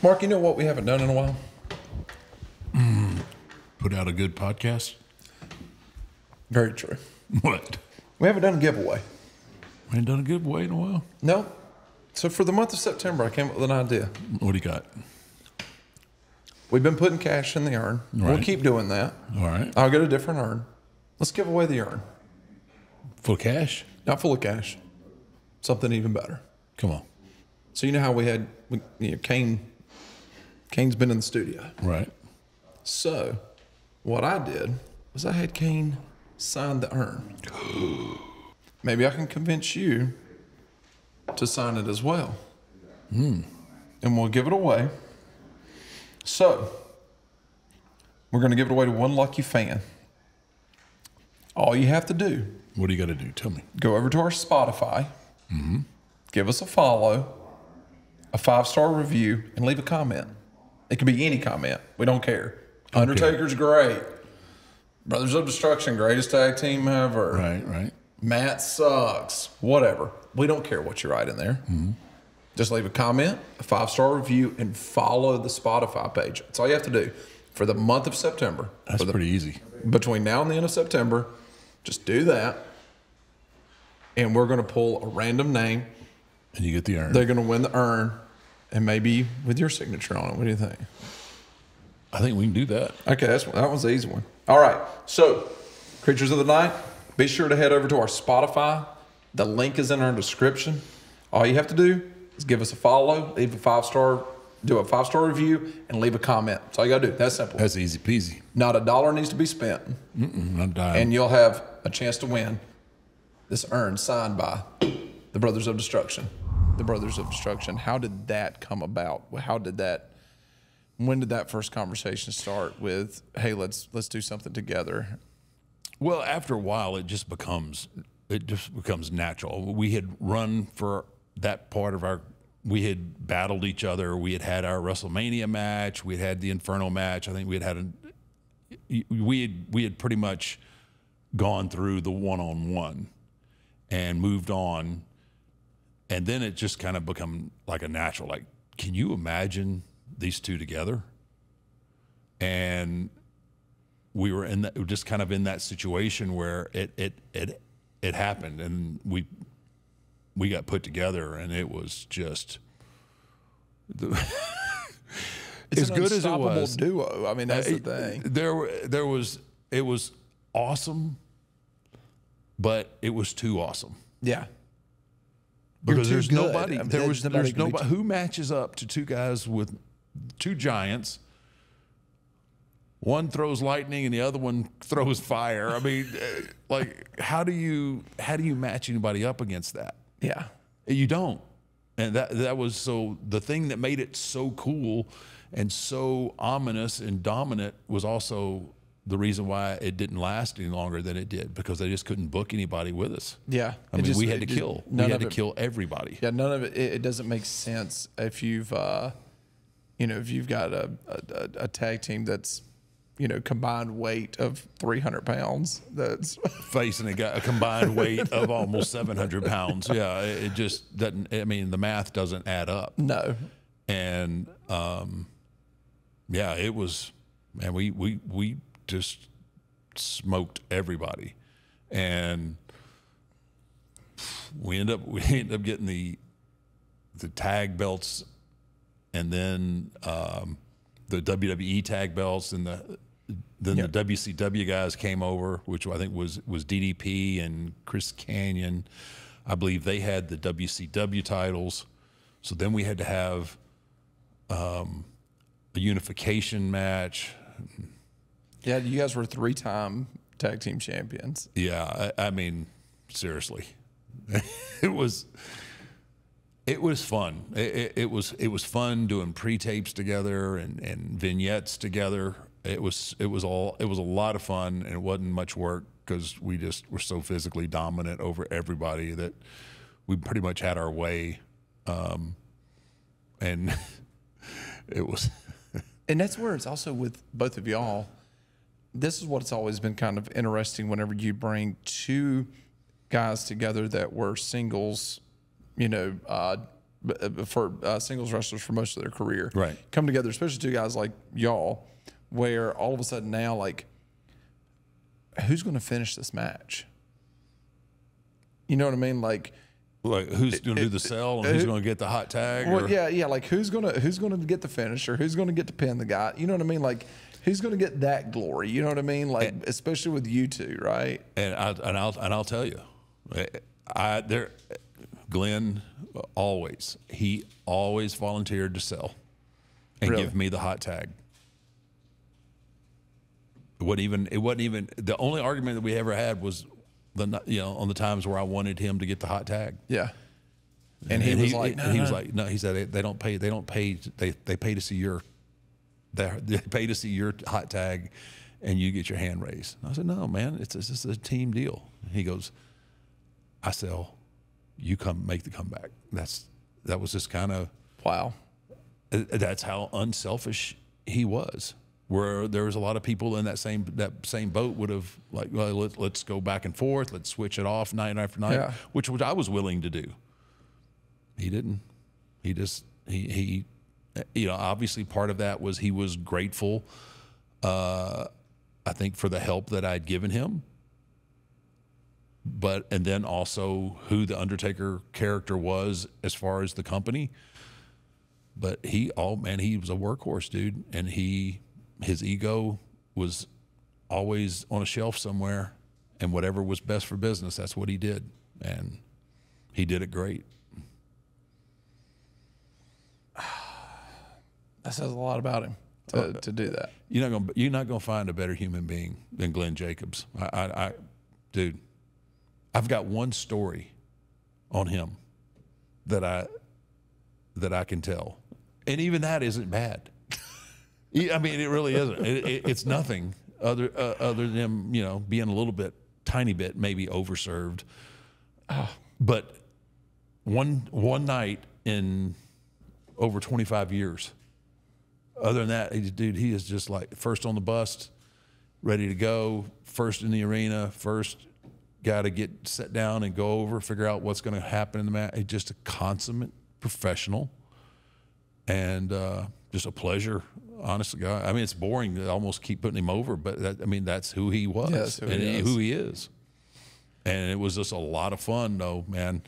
Mark, you know what we haven't done in a while? Put out a good podcast. Very true. What? We haven't done a giveaway. We ain't done a giveaway in a while. No. So for the month of September, I came up with an idea. What do you got? We've been putting cash in the urn. We'll Right. keep doing that. All right. I'll get a different urn. Let's give away the urn. Full cash? Not full of cash. Something even better. Come on. So you know how Kane's been in the studio. Right. So what I did was I had Kane sign the urn. Maybe I can convince you to sign it as well. And we'll give it away. So we're going to give it away to one lucky fan. All you have to do, What do you got to do? Tell me. go over to our Spotify, give us a follow, a 5-star review, and leave a comment. It can be any comment. We don't care. Undertaker's great. Brothers of Destruction, greatest tag team ever. Right. Matt sucks. Whatever. We don't care what you write in there. Just leave a comment, a 5-star review, and follow the Spotify page. That's all you have to do for the month of September. That's pretty easy. Between now and the end of September, just do that. And we're going to pull a random name. And you get the urn. They're going to win the urn, and maybe with your signature on it. What do you think? I think we can do that. Okay, that was the easy one. All right. So, Creatures of the Night, be sure to head over to our Spotify. The link is in our description. All you have to do is give us a follow, leave a 5-star, do a 5-star review, and leave a comment. That's all you got to do. That's simple. That's easy peasy. Not $1 needs to be spent. I'm dying. And you'll have a chance to win this urn signed by the Brothers of Destruction. The Brothers of Destruction. How did that come about? When did that first conversation start with, hey, let's do something together? Well, after a while, it just becomes natural. We had run for that part of we had battled each other. We had our WrestleMania match. We had the Inferno match. I think we had pretty much gone through the one-on-one and moved on. And then it just kind of become like a natural, like, can you imagine these two together? And we were just kind of in that situation where it happened, and we got put together, and it was just It's as good as it was. Duo. I mean, that's the thing. It was awesome, but it was too awesome. Yeah. Because You're there's too good. nobody. I mean, There's nobody nobody who matches up to two guys with two giants. One throws lightning and the other one throws fire. I mean, like, how do you match anybody up against that? Yeah. You don't. And that was so the thing that made it so cool and so ominous and dominant was also the reason why it didn't last any longer than it did, because they just couldn't book anybody with us. Yeah. I mean, we had to kill. We had to kill everybody. Yeah, none of it. It doesn't make sense if you've, if you've got a tag team that's, combined weight of 300 pounds. That's facing a combined weight of almost 700 pounds. Yeah, it just doesn't. I mean, the math doesn't add up. No. And yeah, it was. Man, we just smoked everybody, and we end up getting the tag belts, and then the WWE tag belts, and then the WCW guys came over, which I think was DDP and Chris Canyon. I believe they had the WCW titles. So then we had to have a unification match. Yeah, you guys were 3-time tag team champions. Yeah, I mean, seriously, it was fun. It was fun doing pre-tapes together and vignettes together. It was a lot of fun, and it wasn't much work because we just were so physically dominant over everybody that we pretty much had our way, and it was. And that's where it's also with both of y'all. This is what it's always been kind of interesting whenever you bring two guys together that were singles, for singles wrestlers for most of their career. Right. Come together, especially two guys like y'all, where all of a sudden now, like, who's going to finish this match? You know what I mean? Like who's going to do the sell and who's going to get the hot tag? Well, yeah. Like who's gonna get the finisher? Who's going to get to pin the guy? You know what I mean? Like who's going to get that glory? You know what I mean? Like especially with you two, right? And I'll tell you, Glenn he always volunteered to sell and give me the hot tag. It wasn't even the only argument that we ever had was on the times where I wanted him to get the hot tag. Yeah. And he was like, no, he said they pay to see your hot tag and you get your hand raised. I said, no, man, it's just a team deal. He goes, I sell, you come make the comeback. That was just kind of, wow. That's how unselfish he was. Where there was a lot of people in that same boat would have like, well, let's go back and forth, let's switch it off night after night, which I was willing to do. He didn't. He obviously part of that was he was grateful, I think, for the help that I'd given him. And then also who the Undertaker character was as far as the company. But he was a workhorse, dude, and his ego was always on a shelf somewhere, and whatever was best for business, that's what he did, and he did it great. That says a lot about him to do that. You're not gonna find a better human being than Glenn Jacobs. Dude, I've got one story on him that I can tell, and even that isn't bad. I mean, it really isn't. It's nothing other than him, being a little bit, tiny bit, maybe overserved. But one night in over 25 years. Other than that, he is just like first on the bus, ready to go, first in the arena, first guy to get set down and go over, figure out what's going to happen in the match. He's just a consummate professional, and just a pleasure. Honestly, God, I mean, it's boring to almost keep putting him over, but that's who he was who he is. And it was just a lot of fun, though, man.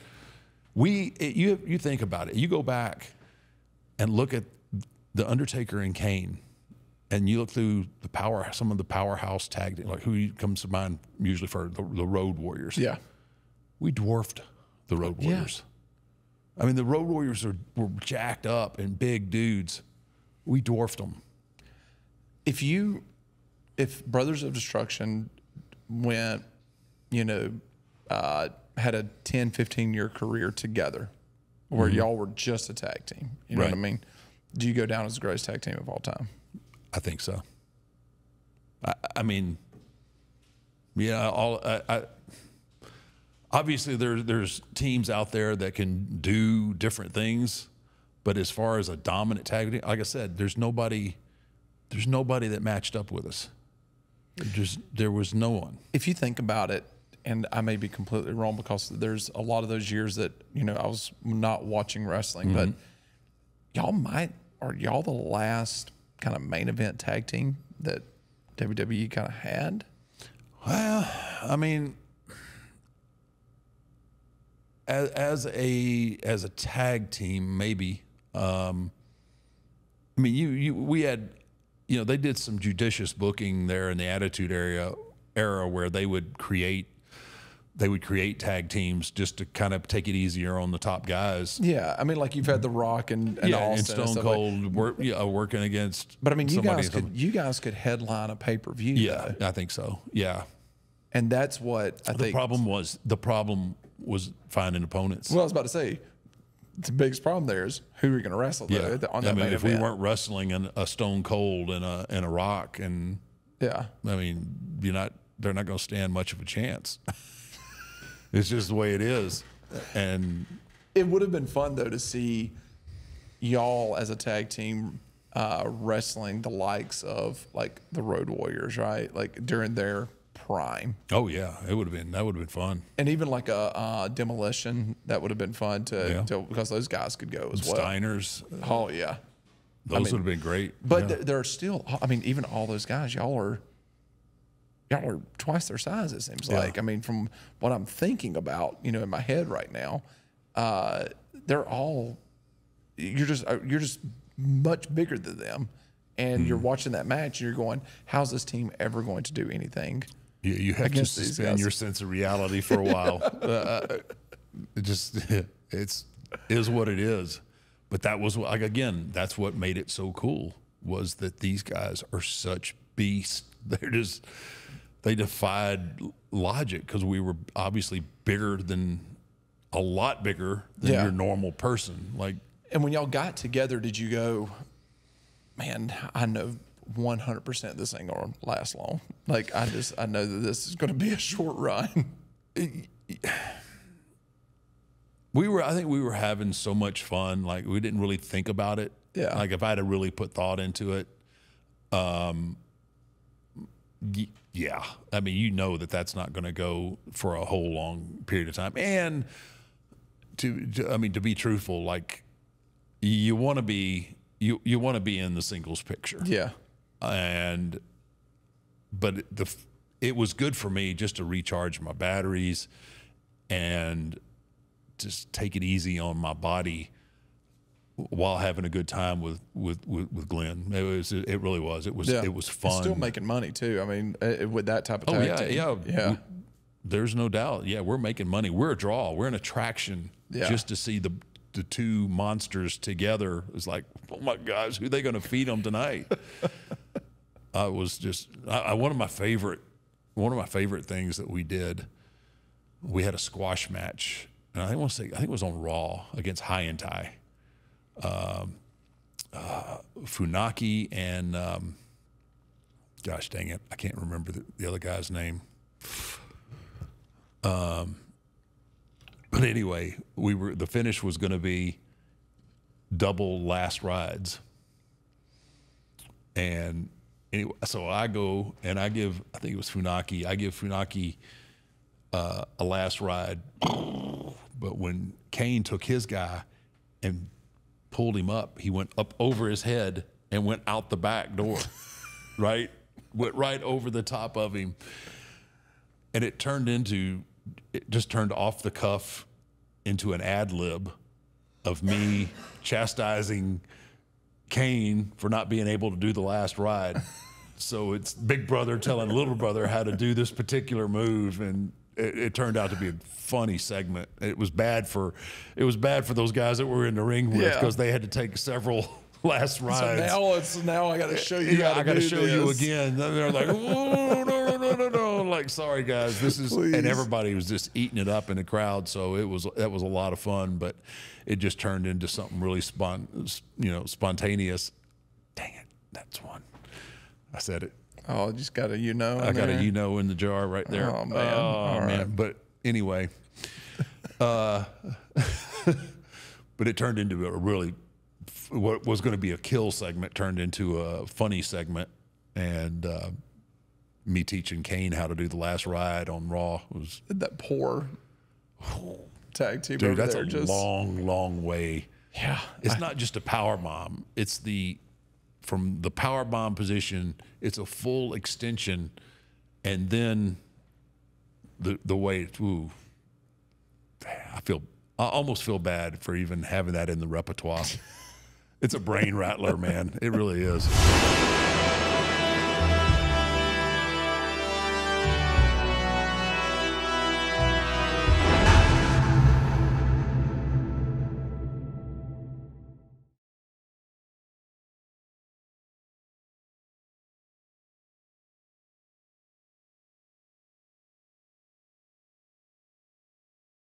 You think about it. You go back and look at the Undertaker and Kane, and you look through some of the powerhouse tag, like who comes to mind usually for the Road Warriors. Yeah, we dwarfed the Road Warriors. Yeah. I mean, the Road Warriors were jacked up and big dudes. We dwarfed them. If Brothers of Destruction went, had a 10, 15-year career together where y'all were just a tag team, you know what I mean? Do you go down as the greatest tag team of all time? I think so. I mean, yeah, obviously there's teams out there that can do different things, but as far as a dominant tag team, like I said, there's nobody that matched up with us. There was no one. If you think about it, and I may be completely wrong because there's a lot of those years that, I was not watching wrestling, but are y'all the last kind of main event tag team that WWE kind of had? Well, I mean, as a tag team, maybe. I mean, we had, they did some judicious booking there in the Attitude era where they would create tag teams just to kind of take it easier on the top guys. Yeah, I mean, like you've had The Rock and Austin and Stone Cold working against. But I mean, you guys could headline a pay-per-view. Yeah, though. I think so. Yeah, and that's what I think. The problem was finding opponents. Well, I was about to say, the biggest problem there is who are you going to wrestle? Yeah, on that main event. We weren't wrestling a Stone Cold and a Rock, and I mean, they're not going to stand much of a chance. It's just the way it is. And it would have been fun, though, to see y'all as a tag team wrestling the likes of, like, the Road Warriors, right? Like, during their prime. Oh yeah, that would have been fun. And even like a Demolition, that would have been fun because those guys could go as well. Steiners, Oh yeah, those would have been great. But they're still. I mean, even all those guys, y'all are twice their size. It seems like. I mean, from what I'm thinking about, in my head right now, they're all. You're just much bigger than them, and you're watching that match. And you're going, how's this team ever going to do anything? You have to suspend your sense of reality for a while. It is what it is. But that was like, again, that's what made it so cool, was that these guys are such beasts. They defied logic, because we were obviously a lot bigger than your normal person. Like, and when y'all got together, did you go, man, I know 100% this ain't gonna last long. Like, I know that this is gonna be a short run. I think we were having so much fun. Like, we didn't really think about it. Yeah. Like, if I had to really put thought into it, yeah. I mean, that's not going to go for a whole long period of time. And to be truthful, like, you want to be in the singles picture. Yeah. But it was good for me just to recharge my batteries and just take it easy on my body while having a good time with Glenn. It really was. It was fun. It's still making money too. I mean, with that type of tag team. Yeah. There's no doubt. Yeah, we're making money. We're a draw. We're an attraction. Yeah. Just to see the two monsters together is like, oh my gosh, who are they going to feed them tonight? I was just one of my favorite things that we did. We had a squash match, and I think it was on Raw against High and Tai. Funaki and gosh dang it, I can't remember the other guy's name. But anyway, the finish was going to be double last rides, and anyway, so I go and I think it was Funaki. I give Funaki a last ride, but when Kane took his guy and pulled him up, he went up over his head and went out the back door, right? Went right over the top of him. And it just turned off the cuff into an ad lib of me chastising Kane for not being able to do the last ride. So it's big brother telling little brother how to do this particular move, and it turned out to be a funny segment. It was bad for those guys that were in the ring with, because they had to take several last rides. So now I got to show you. I got to show you again. And they're like, oh, no. Like, sorry guys, this is. Please. And everybody was just eating it up in the crowd. So that was a lot of fun, but it just turned into something really spontaneous. Dang it, that's one. I said it. Oh, just got a I got a in the jar right there. Oh man. Oh man. Right. But anyway, but it turned into what was going to be a kill segment turned into a funny segment, and me teaching Kane how to do the last ride on Raw was that poor tag team. Dude, that's a long way. Yeah, it's not just a power bomb. It's from the power bomb position, it's a full extension, and then the way I almost feel bad for even having that in the repertoire. It's a brain rattler, man. It really is.